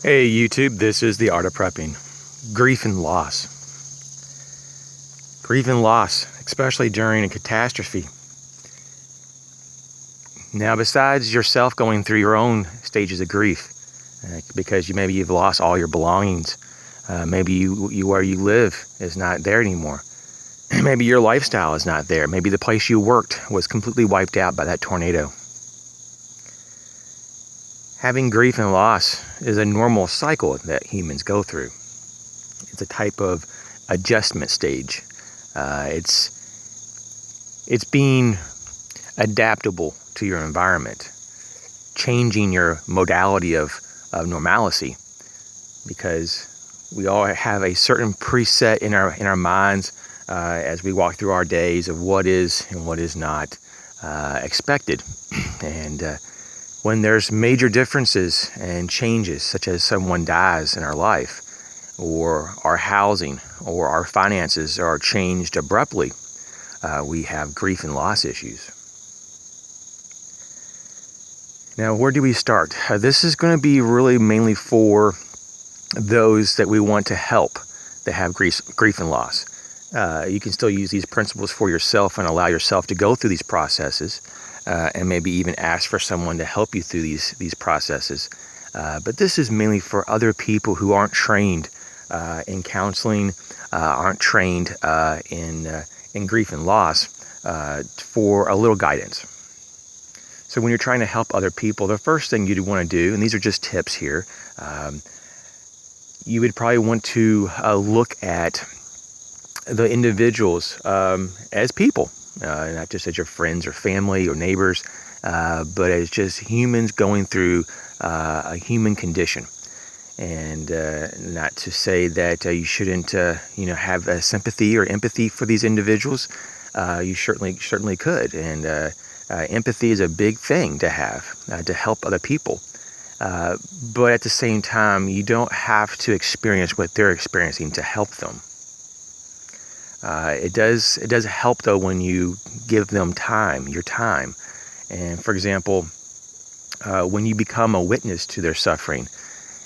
Hey YouTube, this is the art of prepping. Grief and loss. Grief and loss, especially during a catastrophe. Now, besides yourself going through your own stages of grief, because maybe you've lost all your belongings, maybe you where you live is not there anymore. Maybe your lifestyle is not there. Maybe the place you worked was completely wiped out by that tornado. Having grief and loss is a normal cycle that humans go through. It's a type of adjustment stage. It's being adaptable to your environment, changing your modality of normalcy, because we all have a certain preset in our minds as we walk through our days of what is and what is not expected. And when there's major differences and changes, such as someone dies in our life, or our housing or our finances are changed abruptly, we have grief and loss issues. Now, where do we start? This is going to be really mainly for those that we want to help that have grief and loss. You can still use these principles for yourself and allow yourself to go through these processes, and maybe even ask for someone to help you through these processes. But this is mainly for other people who aren't trained in counseling, aren't trained in grief and loss, for a little guidance. So when you're trying to help other people, the first thing you'd want to do, and these are just tips here, you would probably want to look at the individuals as people, not just as your friends or family or neighbors, but as just humans going through a human condition. And not to say that you shouldn't, have sympathy or empathy for these individuals. You certainly could, and empathy is a big thing to have to help other people. But at the same time, you don't have to experience what they're experiencing to help them. It does help though when you give them your time. And for example, when you become a witness to their suffering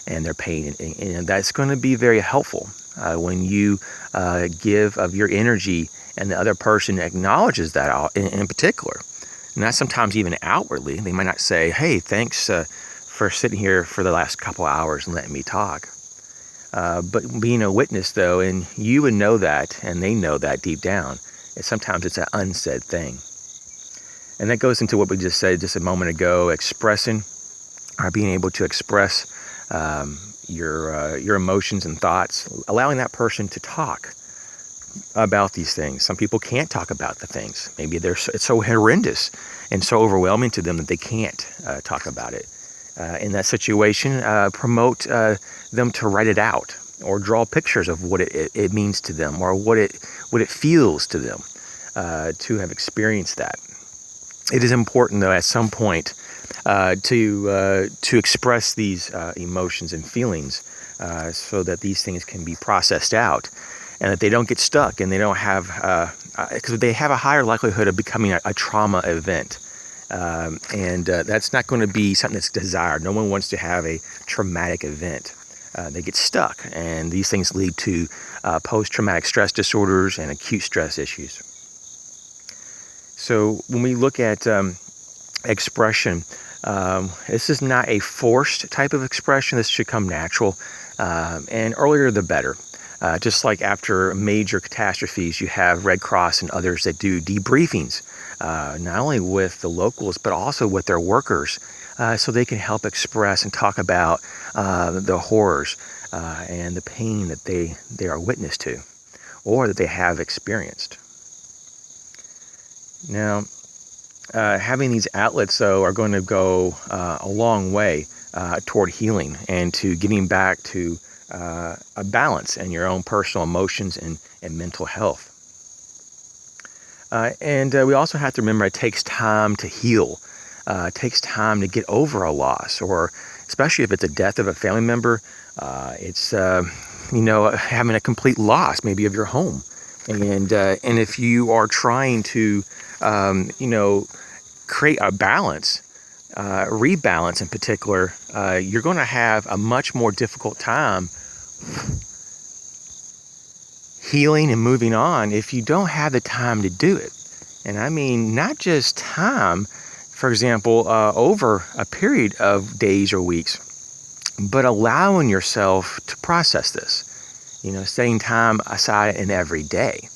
and their pain, and that's going to be very helpful when you give of your energy and the other person acknowledges that in particular. And that's sometimes even outwardly. They might not say, hey, thanks for sitting here for the last couple hours and letting me talk. But being a witness, though, and you would know that, and they know that deep down, sometimes it's an unsaid thing. And that goes into what we just said just a moment ago, expressing, or being able to express your emotions and thoughts, allowing that person to talk about these things. Some people can't talk about the things. Maybe it's so horrendous and so overwhelming to them that they can't talk about it. In that situation, promote them to write it out or draw pictures of what it means to them, or what it feels to them to have experienced that. It is important, though, at some point to express these emotions and feelings so that these things can be processed out, and that they don't get stuck, and they don't have, because they have a higher likelihood of becoming a trauma event. And that's not going to be something that's desired. No one wants to have a traumatic event. They get stuck, and these things lead to post-traumatic stress disorders and acute stress issues. So when we look at expression, this is not a forced type of expression. This should come natural, and earlier the better. Just like after major catastrophes, you have Red Cross and others that do debriefings, not only with the locals, but also with their workers, so they can help express and talk about the horrors and the pain that they are witness to, or that they have experienced. Now, having these outlets, though, are going to go a long way toward healing and to getting back to a balance in your own personal emotions and mental health. And we also have to remember it takes time to heal. It takes time to get over a loss, or especially if it's a death of a family member. It's having a complete loss, maybe of your home, and if you are trying to create a balance rebalance in particular, you're going to have a much more difficult time healing and moving on if you don't have the time to do it. And I mean, not just time, for example, over a period of days or weeks, but allowing yourself to process this, setting time aside in every day.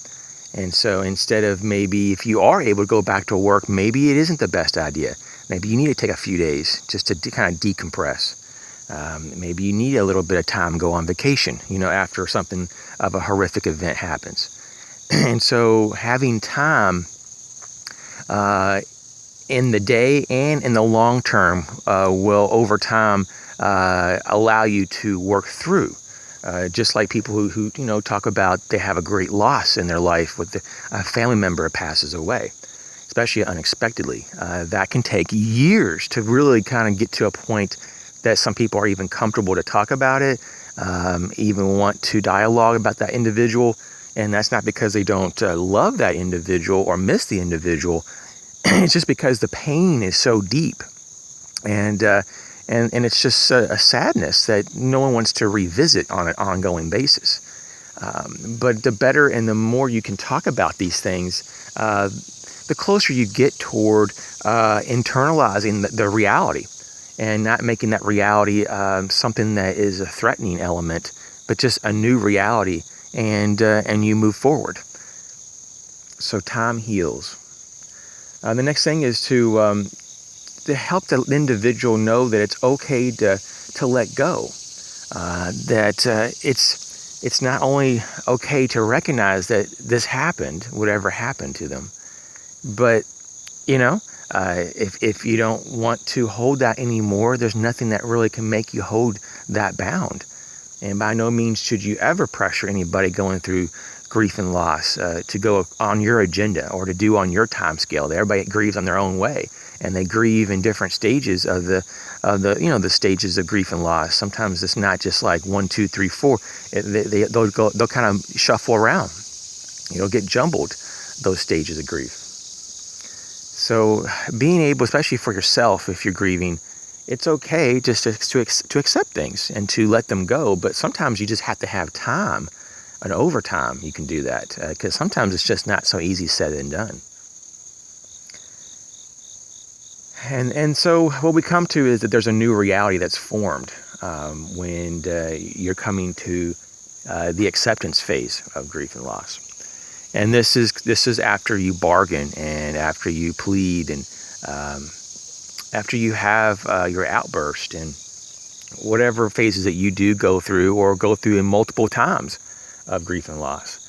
And so instead of maybe if you are able to go back to work, maybe it isn't the best idea. Maybe you need to take a few days just to kind of decompress. Maybe you need a little bit of time to go on vacation, after something of a horrific event happens. And so having time in the day and in the long term will over time allow you to work through. Just like people who talk about they have a great loss in their life with a family member passes away, especially unexpectedly. That can take years to really kind of get to a point that some people are even comfortable to talk about it, even want to dialogue about that individual. And that's not because they don't love that individual or miss the individual. It's just because the pain is so deep. And it's just a sadness that no one wants to revisit on an ongoing basis. But the better and the more you can talk about these things, the closer you get toward internalizing the reality and not making that reality something that is a threatening element, but just a new reality, and you move forward. So time heals. The next thing is to help the individual know that it's okay to let go. That it's not only okay to recognize that this happened, whatever happened to them, but if you don't want to hold that anymore, there's nothing that really can make you hold that bound. And by no means should you ever pressure anybody going through grief and loss to go on your agenda or to do on your time scale. Everybody grieves on their own way, and they grieve in different stages of the stages of grief and loss. Sometimes it's not just like 1, 2, 3, 4. They'll kind of shuffle around. Get jumbled, those stages of grief. So being able, especially for yourself, if you're grieving, it's okay just to accept things and to let them go. But sometimes you just have to have time. And over time, you can do that, because sometimes it's just not so easy said and done. And so what we come to is that there's a new reality that's formed when you're coming to the acceptance phase of grief and loss. And this is after you bargain and after you plead and after you have your outburst and whatever phases that you do go through or go through in multiple times of grief and loss.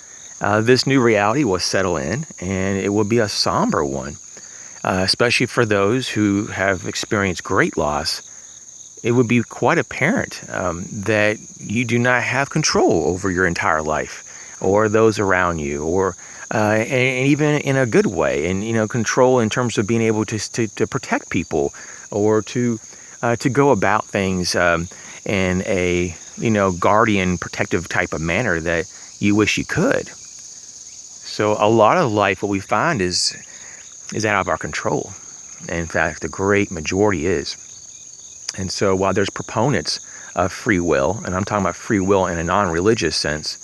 This new reality will settle in, and it will be a somber one, especially for those who have experienced great loss. It would be quite apparent that you do not have control over your entire life or those around you, or and even in a good way, and control in terms of being able to protect people or to go about things in a guardian protective type of manner that you wish you could. So a lot of life, what we find is out of our control. In fact, the great majority is. And so while there's proponents of free will, and I'm talking about free will in a non-religious sense,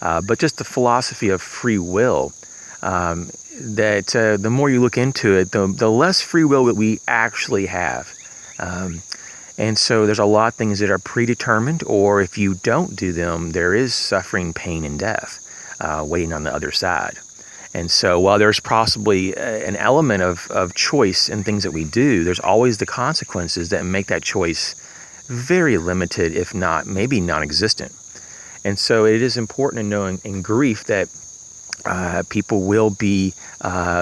but just the philosophy of free will, that the more you look into it, the less free will that we actually have. And so there's a lot of things that are predetermined, or if you don't do them, there is suffering, pain, and death waiting on the other side. And so while there's possibly an element of choice in things that we do, there's always the consequences that make that choice very limited, if not maybe non-existent. And so it is important to know in grief that people will be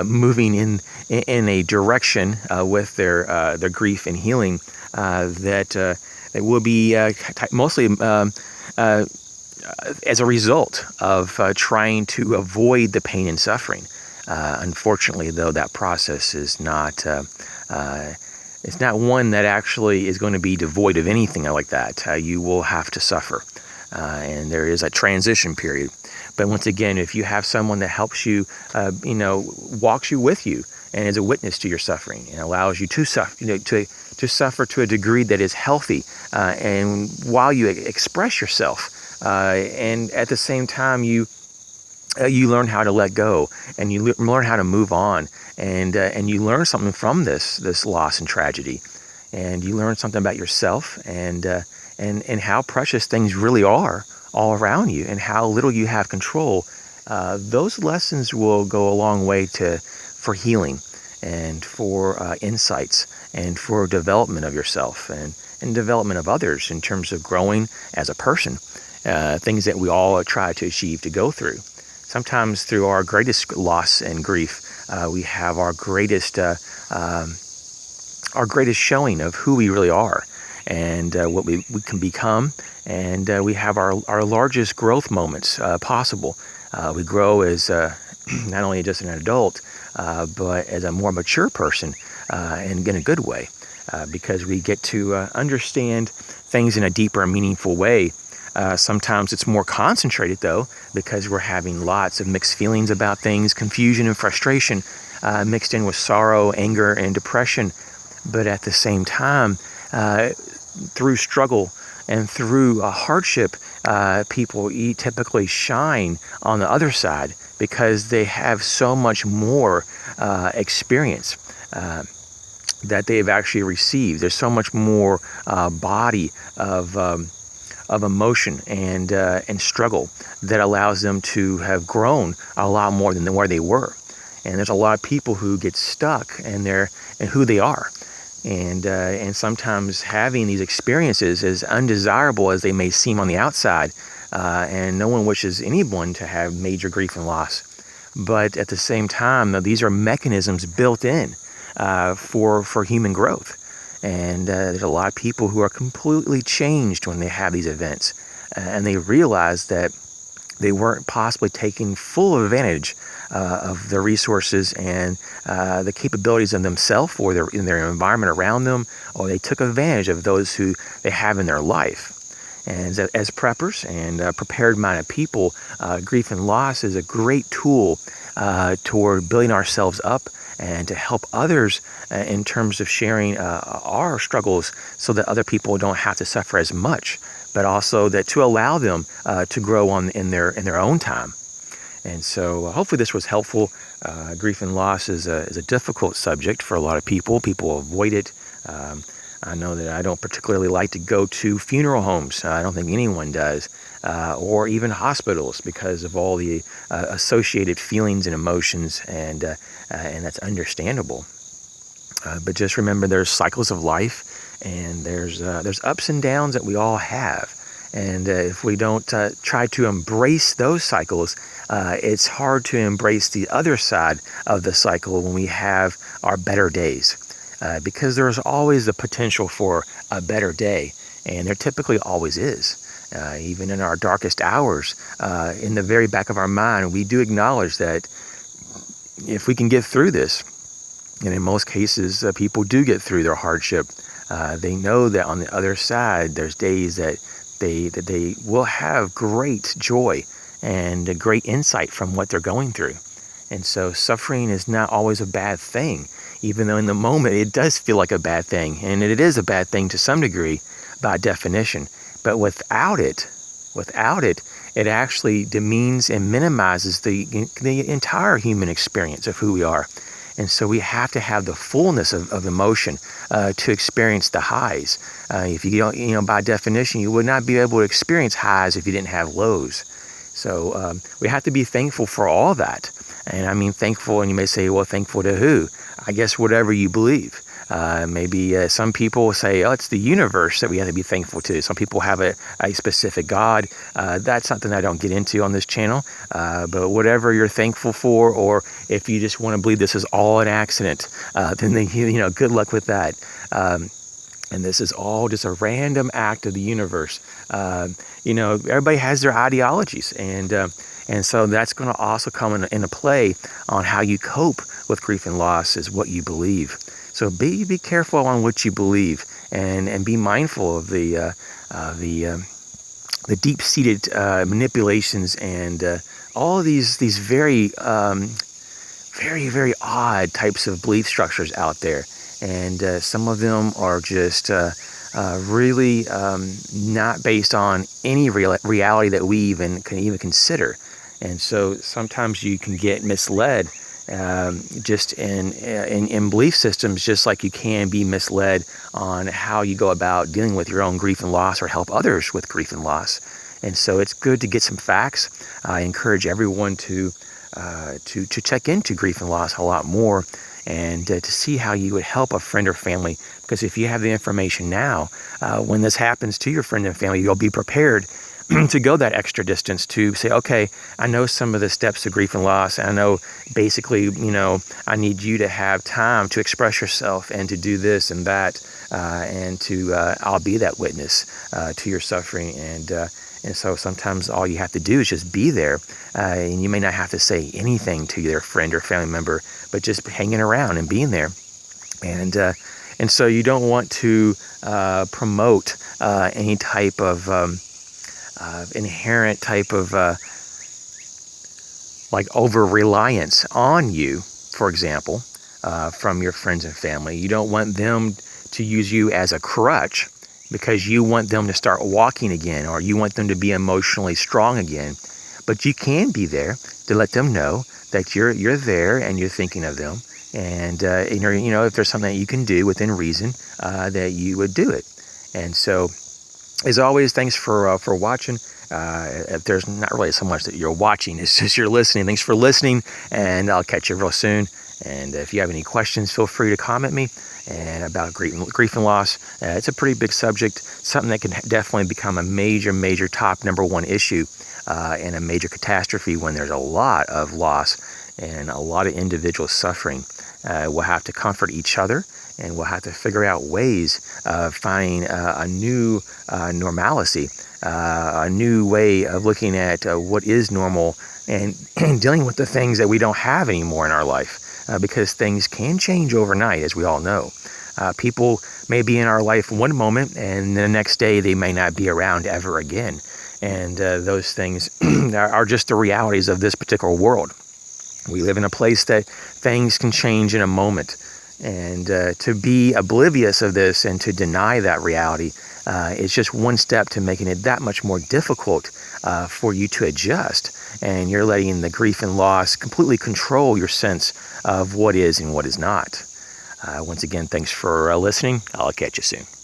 moving in a direction with their grief and healing that will be mostly as a result of trying to avoid the pain and suffering. Unfortunately, though, that process is not it's not one that actually is going to be devoid of anything like that. You will have to suffer, and there is a transition period. But once again, if you have someone that helps you, walks you with you, and is a witness to your suffering, and allows you to suffer, to suffer to a degree that is healthy, and while you express yourself, and at the same time you learn how to let go, and you learn how to move on, and you learn something from this loss and tragedy, and you learn something about yourself, and how precious things really are all around you, and how little you have control. Those lessons will go a long way for healing, and for insights, and for development of yourself, and development of others in terms of growing as a person. Things that we all try to achieve, to go through. Sometimes through our greatest loss and grief, we have our greatest showing of who we really are, and what we can become, and we have our largest growth moments possible. We grow as not only just an adult, but as a more mature person, and in a good way, because we get to understand things in a deeper and meaningful way. Sometimes it's more concentrated, though, because we're having lots of mixed feelings about things, confusion and frustration, mixed in with sorrow, anger, and depression. But at the same time, through struggle and through hardship, people typically shine on the other side, because they have so much more experience that they've actually received. There's so much more body of emotion and struggle that allows them to have grown a lot more than where they were. And there's a lot of people who get stuck in who they are. And sometimes having these experiences, as undesirable as they may seem on the outside, and no one wishes anyone to have major grief and loss. But at the same time, these are mechanisms built in for human growth. And there's a lot of people who are completely changed when they have these events, and they realize that they weren't possibly taking full advantage of the resources and the capabilities of themselves or in their environment around them, or they took advantage of those who they have in their life. And as preppers and prepared-minded people, grief and loss is a great tool toward building ourselves up and to help others in terms of sharing our struggles, so that other people don't have to suffer as much, but also that to allow them to grow in their own time. And so hopefully this was helpful. Grief and loss is a difficult subject for a lot of people. People avoid it. I know that I don't particularly like to go to funeral homes. I don't think anyone does, or even hospitals, because of all the associated feelings and emotions, and that's understandable. But just remember, there's cycles of life, and there's ups and downs that we all have. And if we don't try to embrace those cycles, it's hard to embrace the other side of the cycle when we have our better days. Because there's always the potential for a better day, and there typically always is. Even in our darkest hours, in the very back of our mind, we do acknowledge that if we can get through this, and in most cases, people do get through their hardship, they know that on the other side, there's days that they will have great joy and a great insight from what they're going through. And so suffering is not always a bad thing, even though in the moment it does feel like a bad thing. And it is a bad thing to some degree by definition. But without it, it actually demeans and minimizes the entire human experience of who we are. And so we have to have the fullness of emotion to experience the highs. If you don't, by definition, you would not be able to experience highs if you didn't have lows. So we have to be thankful for all that. And I mean thankful, and you may say, well, thankful to who? I guess whatever you believe. Maybe some people say, oh, it's the universe that we have to be thankful to. Some people have a specific God. That's something I don't get into on this channel. But whatever you're thankful for, or if you just want to believe this is all an accident, then good luck with that. And this is all just a random act of the universe. Everybody has their ideologies, and so that's going to also come into play on how you cope with grief and loss, is what you believe. So be careful on what you believe, and be mindful of the deep-seated manipulations and all of these very very, very odd types of belief structures out there. And some of them are just really not based on any reality that we can even consider. And so sometimes you can get misled just in belief systems, just like you can be misled on how you go about dealing with your own grief and loss or help others with grief and loss. And so it's good to get some facts. I encourage everyone to check into grief and loss a lot more, and to see how you would help a friend or family. Because if you have the information now, when this happens to your friend and family, you'll be prepared to go that extra distance to say, okay, I know some of the steps to grief and loss. I know basically, I need you to have time to express yourself and to do this and that, and to I'll be that witness to your suffering. And so sometimes all you have to do is just be there, and you may not have to say anything to your friend or family member, but just hanging around and being there. And so you don't want to promote any type of inherent type of like over-reliance on you, for example, from your friends and family. You don't want them to use you as a crutch because you want them to start walking again, or you want them to be emotionally strong again. But you can be there to let them know that you're there and you're thinking of them. And if there's something that you can do within reason, that you would do it. And so, as always, thanks for watching. If there's not really so much that you're watching, it's just you're listening. Thanks for listening, and I'll catch you real soon. And if you have any questions, feel free to comment me and about grief and loss. It's a pretty big subject, something that can definitely become a major top number one issue, and a major catastrophe when there's a lot of loss and a lot of individual suffering. We'll have to comfort each other, and we'll have to figure out ways of finding a new normalcy, a new way of looking at what is normal, and dealing with the things that we don't have anymore in our life, because things can change overnight, as we all know. People may be in our life one moment, and the next day they may not be around ever again. And those things are just the realities of this particular world. We live in a place that things can change in a moment. And to be oblivious of this and to deny that reality is just one step to making it that much more difficult for you to adjust. And you're letting the grief and loss completely control your sense of what is and what is not. Once again, thanks for listening. I'll catch you soon.